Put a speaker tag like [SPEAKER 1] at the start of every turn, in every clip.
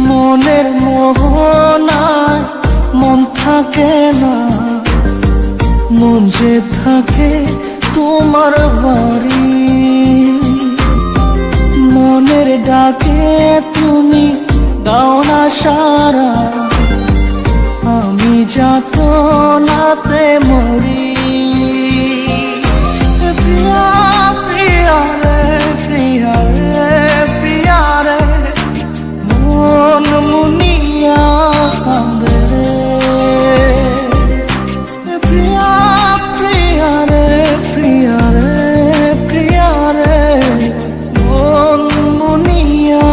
[SPEAKER 1] মনের মোহনায় মন থাকে না, মন যে থাকে তোমার বাড়ি। মনের ডাকে তুমি দাও না সারা, আমি যাতনাতে মরি। প্রিয়া প্রিয়া রে, প্রিয়া রে, প্রিয়া রে, মন মুনিয়া কান্দে রে। প্রিয়া প্রিয়া রে, প্রিয়া রে, প্রিয়া রে, মন মুনিয়া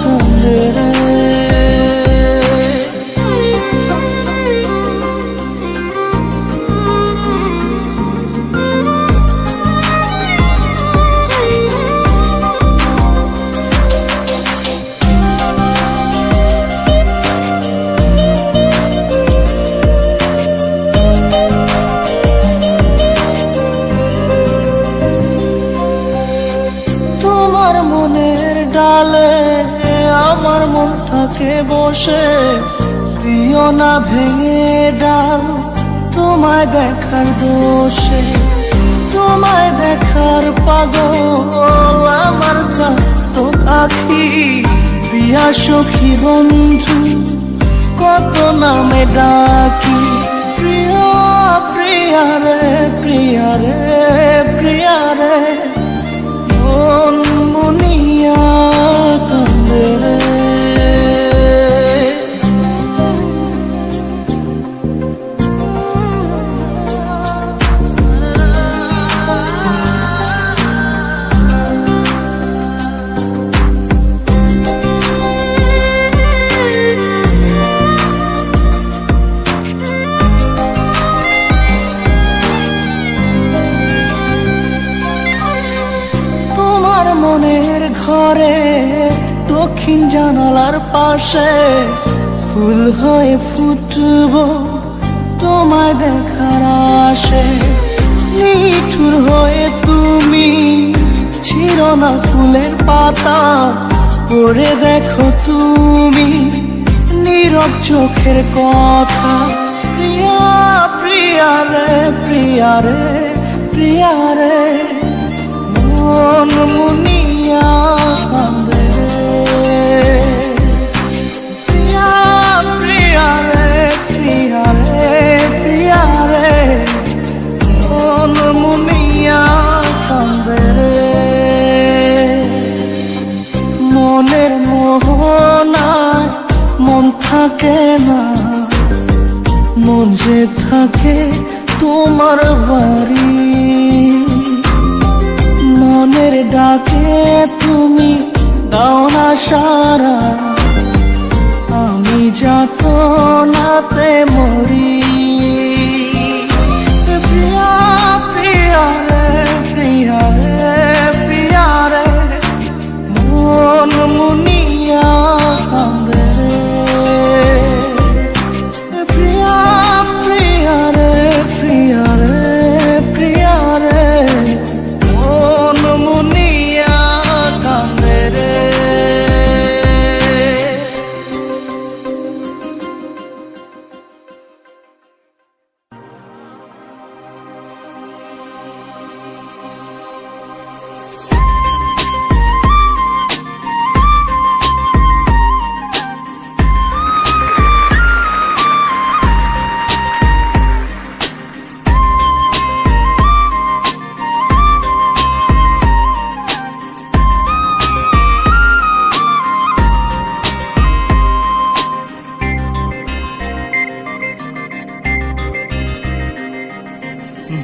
[SPEAKER 1] কান্দে রে। তোমার মনের ডালে আমার মন থাকে বসে, দিও না ভেঙে ডাল তোমায় দেখার দোষে। তোমায় দেখার পাগল আমার চাঁদতো আঁখি, প্রিয়া সখী বন্ধু কত নামে ডাকি। প্রিয়া প্রিয়া রে, প্রিয়া রে, প্রিয়া রে, মন মুনিয়া কান্দে রে। মনের ঘরে দক্ষিণ জানালার পাশে ফুল হয়ে ফুটব তোমায় দেখার আশে। নিঠুর হয়ে তুমি ছিঁড়ো না ফুলের পাতা, পড়ে দেখো তুমি নীরব চোখের কথা। প্রিয়া প্রিয়া রে, প্রিয়া রে, প্রিয়া রে, মন মুনিয়া কান্দে রে। প্রিয়া প্রিয়া রে, প্রিয়া রে, প্রিয়া রে, মন মুনিয়া কান্দে রে। মনের মোহনায় মন থাকে না, মন যে থাকে তোমার বাড়ি। মনের ডাকে তুমি দাও না সারা, আমি যাতনাতে মরি। প্রিয়া প্রিয়া রে, প্রিয়া রে, প্রিয়া রে, মন মুনিয়া কান্দে রে। প্রিয়া প্রিয়া রে, প্রিয়া রে, প্রিয়া রে, মন মুনিয়া কান্দে রে।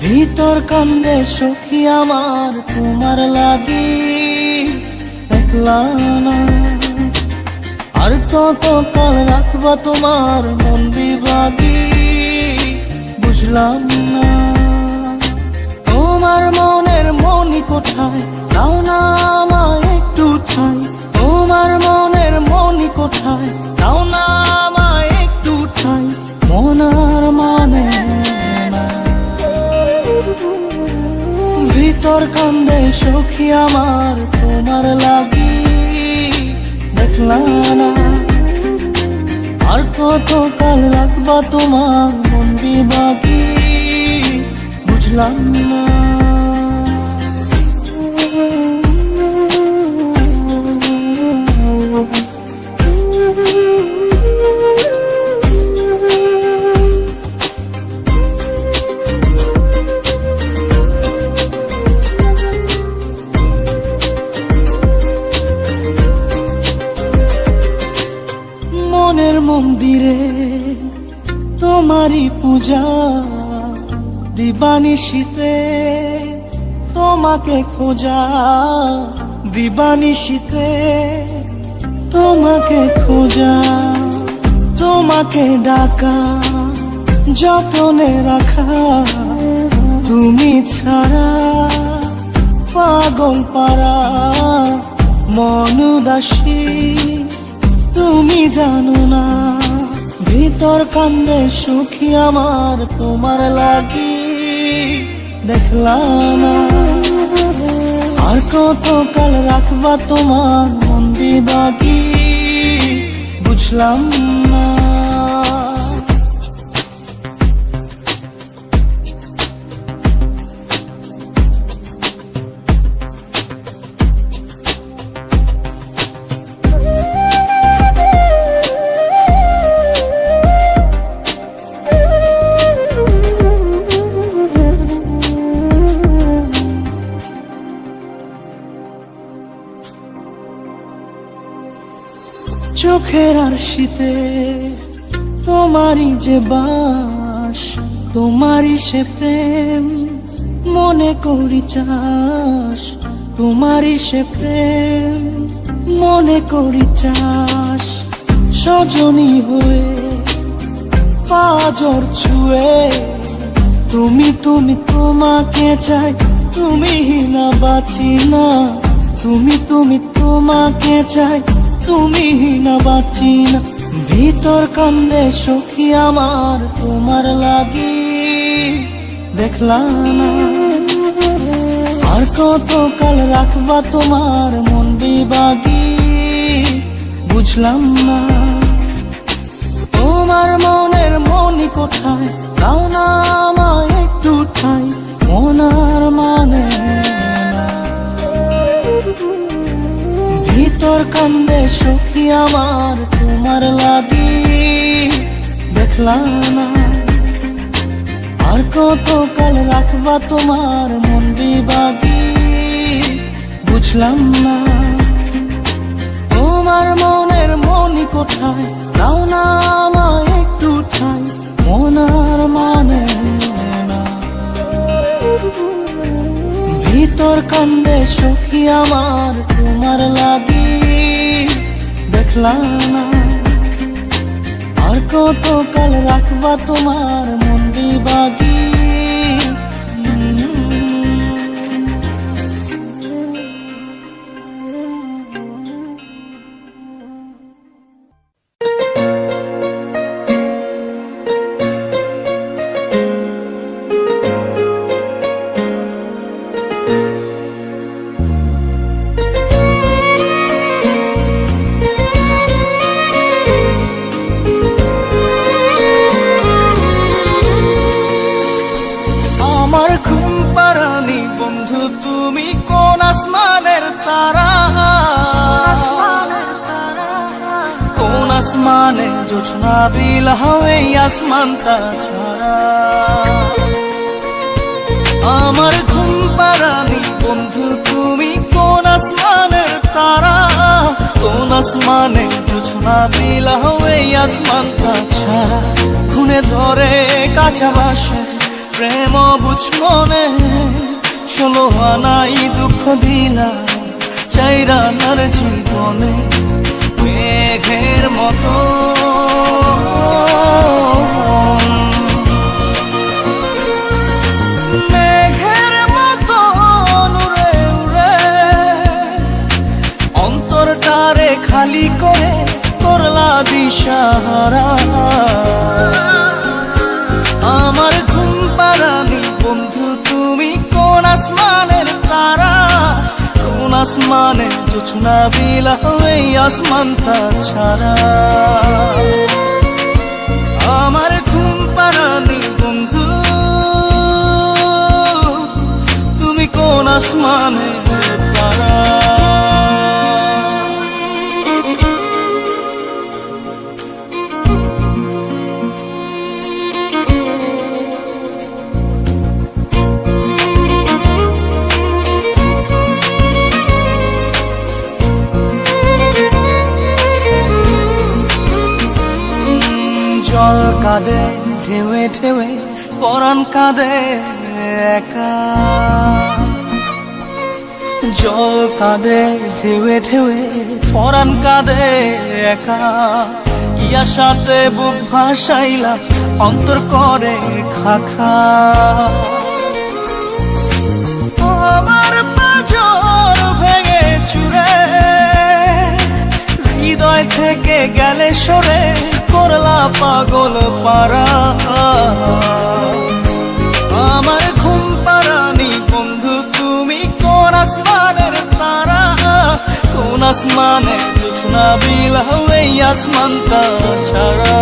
[SPEAKER 1] ভিতর কান্দে সখী আমার তোমার লাগি, একলা না আর কত কাল রাখবা তোমার মন বিভাগী। বুঝলাম না তোমার মনের মনি কোথায়, দাও না আমায় একটু ঠাই। তোমার মনের মনি কোথায়, দাও না আমায় একটু ঠাই। মনার মানে ভিতর কান্দে সখী আমার তোমার লাগি, দেখলা না কতকাল রাখবা তোমার মন বিভাগী, বুঝলাম না। মনের মন্দিরে তোমারই পূজা, দিবানিশীতে তোমাকে খোঁজা, দিবানিশীতে তোমাকে খোঁজা, তোমাকে ডাকা, যতনে রাখা, তুমি ছাড়া পাগল পারা মন উদাসী, তুমি জানো না ভিতর কান্দে সুখী আমার তোমার লাগি, দেখলাম না। আর কতকাল রাখবা তোমার মন বিভাগী, বুঝলাম না। চোখের আরশিতে তোমারই যে বাস, তোমারই সে প্রেম মনে করি চাস, তোমারই সে প্রেম মনে করি চাস। সজনী হয়ে পাজর ছুঁয়ে তুমি তুমি তোমাকে চাই, তুমি না বাঁচি না, তুমি তুমি তোমাকে চাই, তুমি না বাঁচি না। ভিতর কান্দে সখী আমার তোমার লাগি, দেখলাম না। আর কতকাল রাখবা তোমার মন বিভাগী, বুঝলাম না। তোমার মনের মনি কোথায়, দাও না আমায় একটু ঠাই, মন আর মানে না। ভিতর কান্দে সখী আমার তোমার লাগি, দেখলাম না। আর কতকাল রাখবা তোমার মন বিভাগী, বুঝলাম না। তোমার মনের মনি কোথায়, দাও না আমায় একটু ঠাই, মন আর মানে না। ভিতর কান্দে সখী আমার তোমার লাগি, দেখলাম না। আর কতকাল রাখবা তোমার মন বিভাগী। আসমানে জোছনা বিলাও এই আসমানটা ছাড়া, আমার ঘুম পাড়ানি বন্ধু তুমি কোন আসমানের তারা, কোন আসমানে জোছনা বিলাও এই আসমানটা ছাড়া। খুনে ধরে কাঁচা বাসে প্রেম বুঝ মনে, 16 আনাই দুঃখ দিলা চাইরানার জীবনে। মেঘের মতো মেঘের মতো উড়ে উড়ে অন্তরটারে খালি করে করলা দিশাহারা। আমার ঘুম পাড়ানি বন্ধু তুমি কোন আসমানের তারা, কোন আসমানে জোছনা বিলাও এই আসমানটা ছাড়া। আসমানের তারা। জল কাঁদে ঢেউে ঢেউে, পরাণ কাঁদে একা। জল কাঁদে ঢেউে ঢেউে, পরাণ কাঁদে একা। কি আশাতে বুক ভাসাইলা, অন্তর করে খাখা। আমার পাঁজর ভেঙে চুরে, হৃদয় থেকে গেলে সরে, করলা পাগল পারা। আমার ঘুম পারানি বন্ধু, তুমি কোন আসমানের তারা? কোন আসমানে জোছনা বিলাও এই আসমানটা ছাড়া?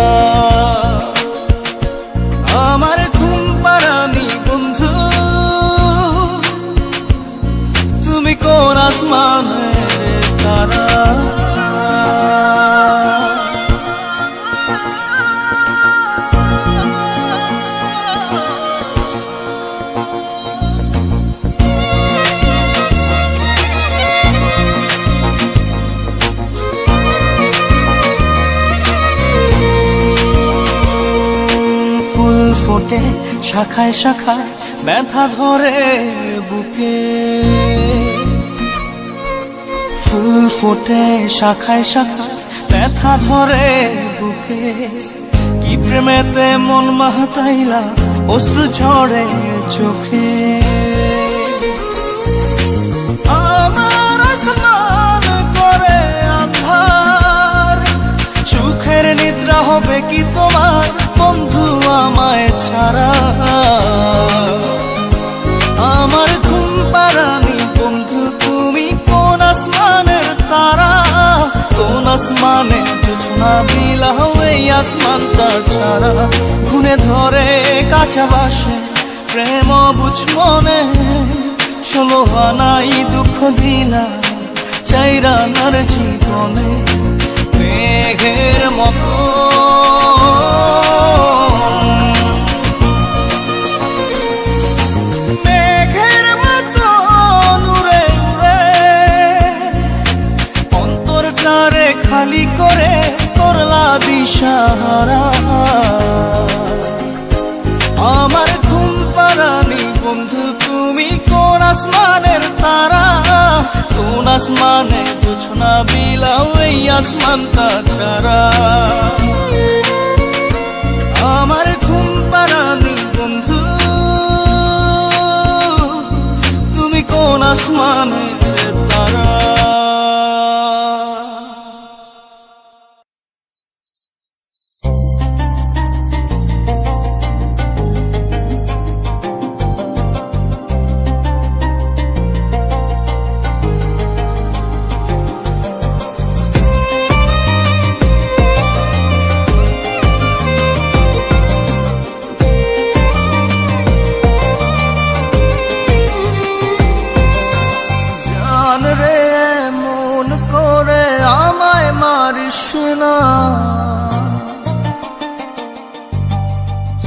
[SPEAKER 1] আমার ঘুম পারানি বন্ধু, তুমি কোন আসমানের তারা? ফোটে শাখায় শাখায়, ব্যথা ধরে বুকে। ফুল ফোটে শাখায় শাখায়, ব্যথা ধরে বুকে। কি প্রেমেতে মন মাতাইলা, অশ্রু ঝরে চোখে। আমার আসমান করে আন্ধার, সুখের নিদ্রা হবে কি তোমার বন্ধু আমায় ছাড়া? আমার ঘুম পারানি বন্ধু, তুমি কোন আসমানের তারা? কোন আসমানে জোছনা বিলাও এই আসমানটা ছাড়া? খুনে ধরে কাঁচা বাসে প্রেম বুঝ মনে, 16 আনাই দুঃখ দিলা চাইরা নার জীবনে। মেঘের মতো খালি করে করলা দিশাহারা। আমার ঘুম পারানি বন্ধু, তুমি কোন আসমানের তারা? কোন আসমানে জোছনা বিলাও এই আসমানটা ছাড়া? আমার ঘুম পারানি বন্ধু, তুমি কোন আসমানের তারা?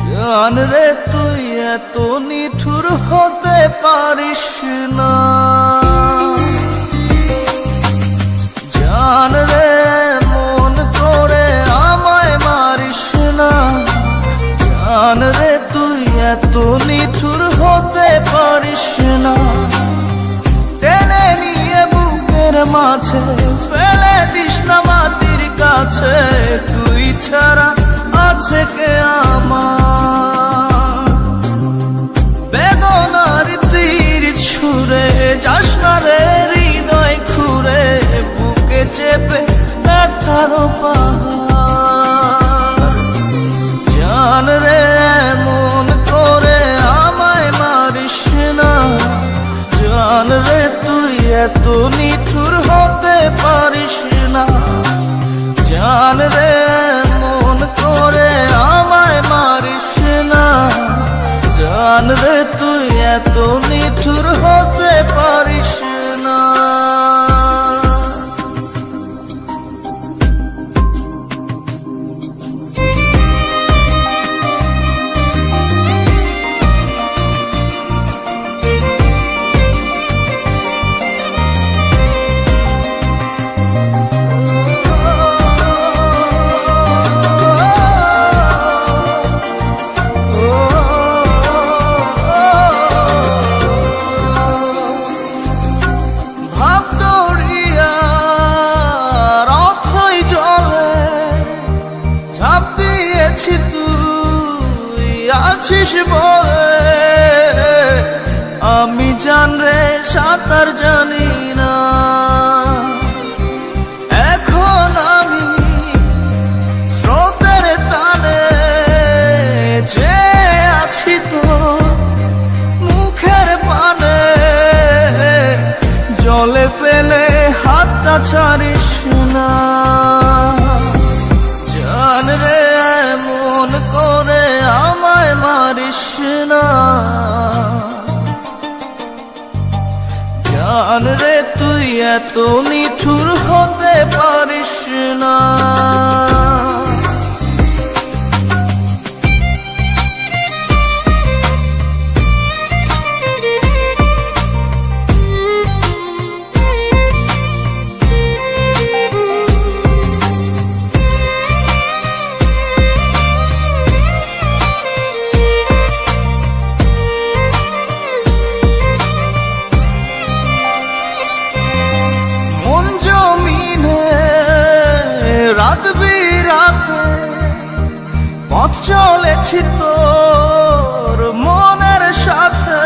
[SPEAKER 1] জান রে তুই এত নিঠুর হতে পারিস না। জান রে মন করে আমায় মারিস না। জান রে তুই এত নিঠুর হতে পারিস না। টেনে নিয়ে বুকের মাঝে ফেলে দিস না মাটির কাছে। তুই ছাড়া আছে কে আমার? বেদনার তীর ছুঁড়ে যাস না রে হৃদয় খুঁড়ে। বুকে চেপে ব্যথার পাহাড়। জান রে মন করে আমায় মারিস না। জান রে তুই এত নিঠুর হতে পারিস না। জান রে মন করে আমায় মারিস না। জান রে তুই এত নিঠুর হতে পারিস আছিস বলে আমি জানরে সাঁতার জানি না। এখন আমি স্রোতের টানে যে আছি তো মুখের পানে, জলে ফেলে হাতটা ছাড়িস না। জান রে এমন করে আমায় মারিস না। জান রে তুই এত নিঠুর হতে পারিস না। রাত বিরাতে পথ চলেছি তোর মনের সাথে,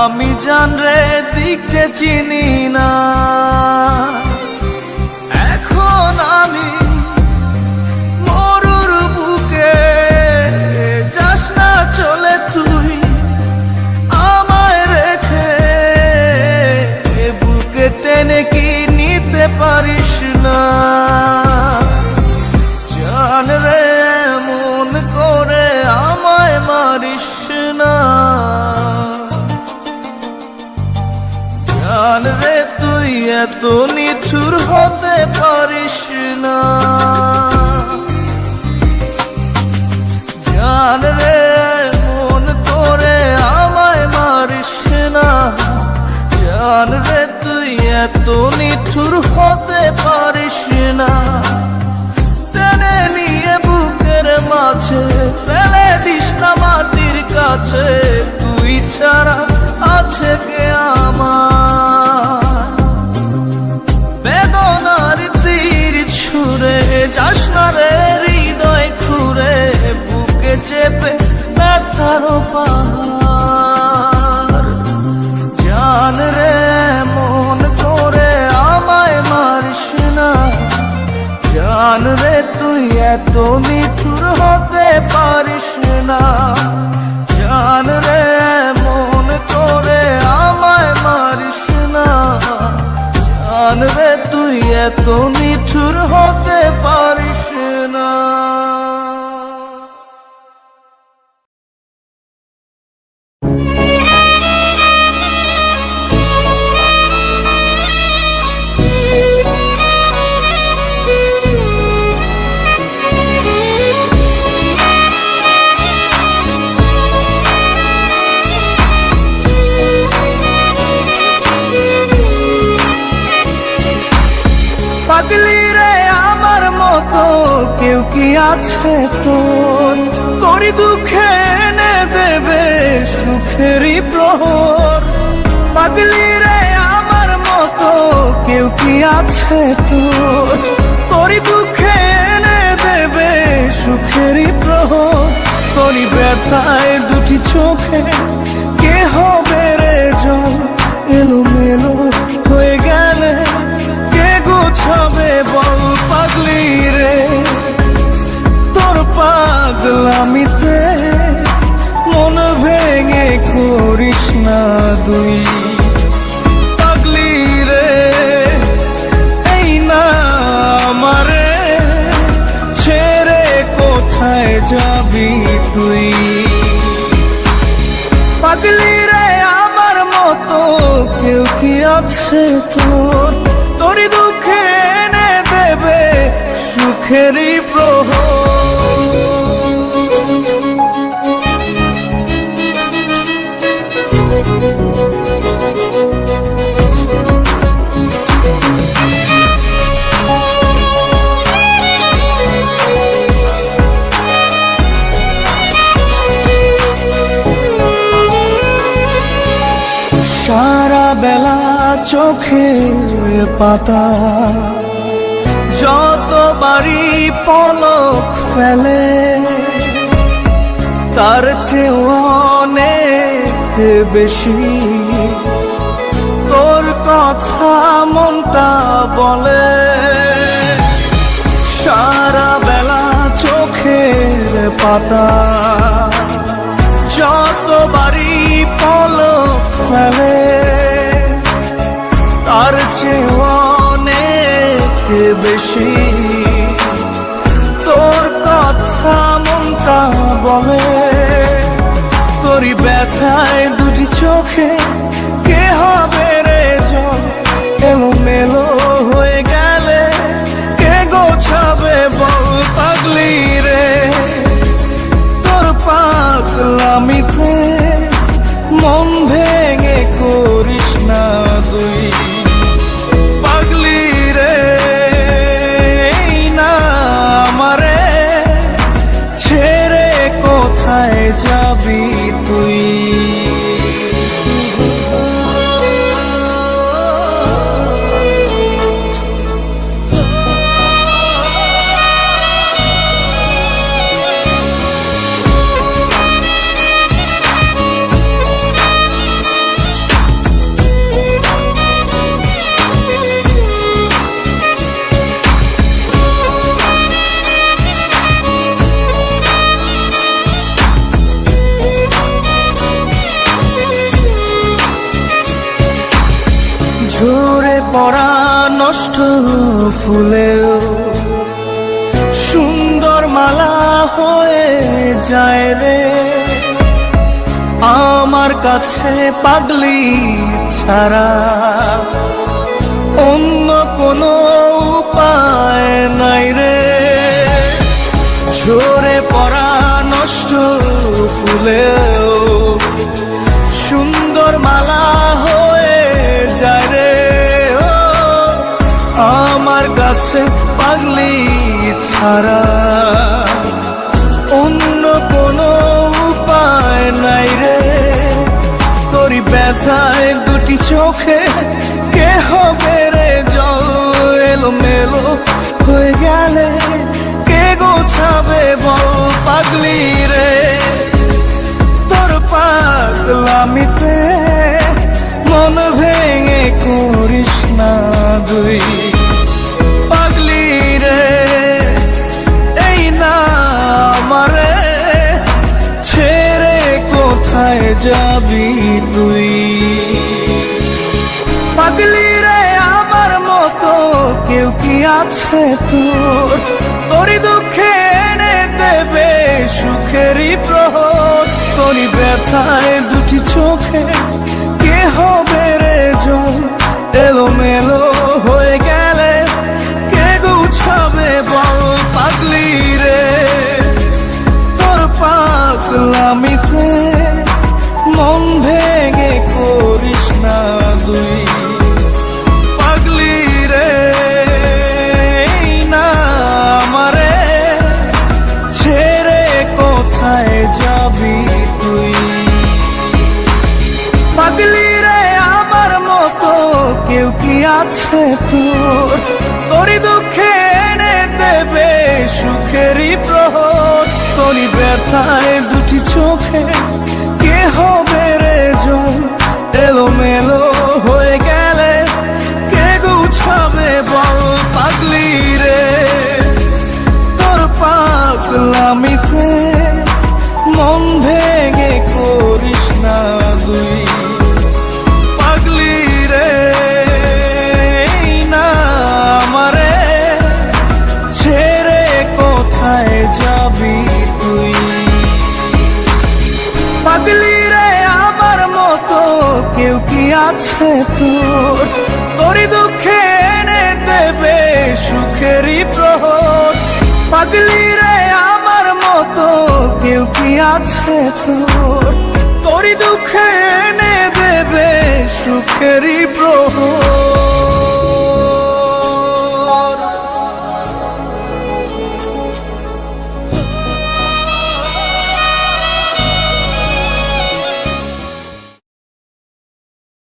[SPEAKER 1] আমি জানরে দিক যে চিনি না। এখন আমি মরুর বুকে, যাস না চলে তুই আমায় রেখে, বুকে টেনে কি নিতে পারিস না। জান রে এমন করে আমায় মারিস না। জান রে তুই এত নিঠুর হতে পারিস না। জান রে এমন করে আমায় মারিস না। জান রে তুই এত নিঠুর হতে পারিস না। টেনে নিয়ে বুকের মাঝে ফেলে দিস না মাটির কাছে, তুই ছাড়া আছে কে আমার। বেদনার তীর ছুঁড়ে যাস না রে হৃদয় খুঁড়ে, বুকে চেপে ব্যথার পাহাড়। জান রে মন করে আমায় মারিস না। জান রে তুই এত নিঠুর হতে পারিস না। জান রে মন করে আমায় মারিস না। জান রে তুই এত নিঠুর হতে পারিস না। পাগলি রে আমার মতো কেউ কি আছে তোর, তোরই দুঃখে এনে দেবে সুখেরই প্রহর। পাগলি রে আমার মতো কেউ কি আছে তোর, তোরই দুঃখে এনে দেবে সুখেরই প্রহর। তোরই ব্যথায় দুটি চোখে কে হবে রে জল, এলোমেলো হয়ে গেলে গুছাবে বল। পাগলি রে তোর পাগলামিতে মন ভেঙে করিস না দুই। পাগলি রে এই না আমারে ছেড়ে কোথায় যাবি তুই। পাগলি রে আমার মতো কেউ কি আছে তোর, তোরই দুঃখে এনে দেবে সুখেরই প্রহর। সারা বেলা চোখের পাতা যতবারই পলক ফেলে, তার চেয়েও অনেক বেশি তোর কথা মনটা বলে। সারা বেলা চোখের পাতা যতবারই পলক ফেলে, তার চেয়েও অনেক বেশি তোর কথা মনটা বলে। তোরই ব্যথায় দুটি চোখে কে হবে রে জল, এলোমেলো হয়ে গেলে কে গোছাবে বল পাগলি রে। তোর পাগলামিতে মন ভেঙে করিস না তুই পাগলি রে। না আমারে ছেড়ে কোথায় যাবি তুই? ঝরে পড়া নষ্ট ফুলেও সুন্দর মালা হয়ে যায় রে। আমার কাছে পাগলি ছাড়া অন্য কোনো উপায় নাই রে। ঝরে পড়া নষ্ট ফুলেও সুন্দর মালা হয়ে যায় রে। আমার কাছে পাগলি ছাড়া অন্য কোনো উপায় নাই রে। তোরই ব্যথায় দুটি চোখে কে হবে রে জল, এলোমেলো হয়ে গেলে কে গোছাবে বল পাগলি রে। তোর পাগলামিতে মন ভেঙে করিস না তুই পাগলি রে। এই না আমারে ছেড়ে কোথায় যাবি তুই পাগলি রে? আমার মতো কেউ কি আছে তোর? তোরই দুঃখে এনে দেবে সুখেরই প্রহর। তোরই ব্যথায় দুটি চোখে কে হবে রে জল, এলোমেলো হয়ে গেলে কে গুছাবে বল পাগলি রে। তোর পাগলামিতে মন ভেঙে করিস না তুই পাগলি রে। না আমারে ছেড়ে কোথায় যাবি তুই পাগলি রে? আমার মতো কেউ কি আছে তোর? তোরই দুঃখে এনে দেবে সুখেরই প্রহর। তোরই ব্যথায় দুটি চোখে কে হবে রে জল, এলোমেলো হয়ে গেলে কে গুছাবে বল পাগলি রে। তোর পাগলামিতে মন ভেঙে করিস না তুই পাগলি রে। না আমারে ছেড়ে কোথায় যাবি তুই পাগলি রে? আমার মতো কেউ কি আছে তোর? তোরই দুঃখে এনে দেবে সুখেরই প্রহর। পাগলি রে আমার মতো কেউ কি আছে তোর? তোরই দুঃখে এনে দেবে সুখেরই প্রহর।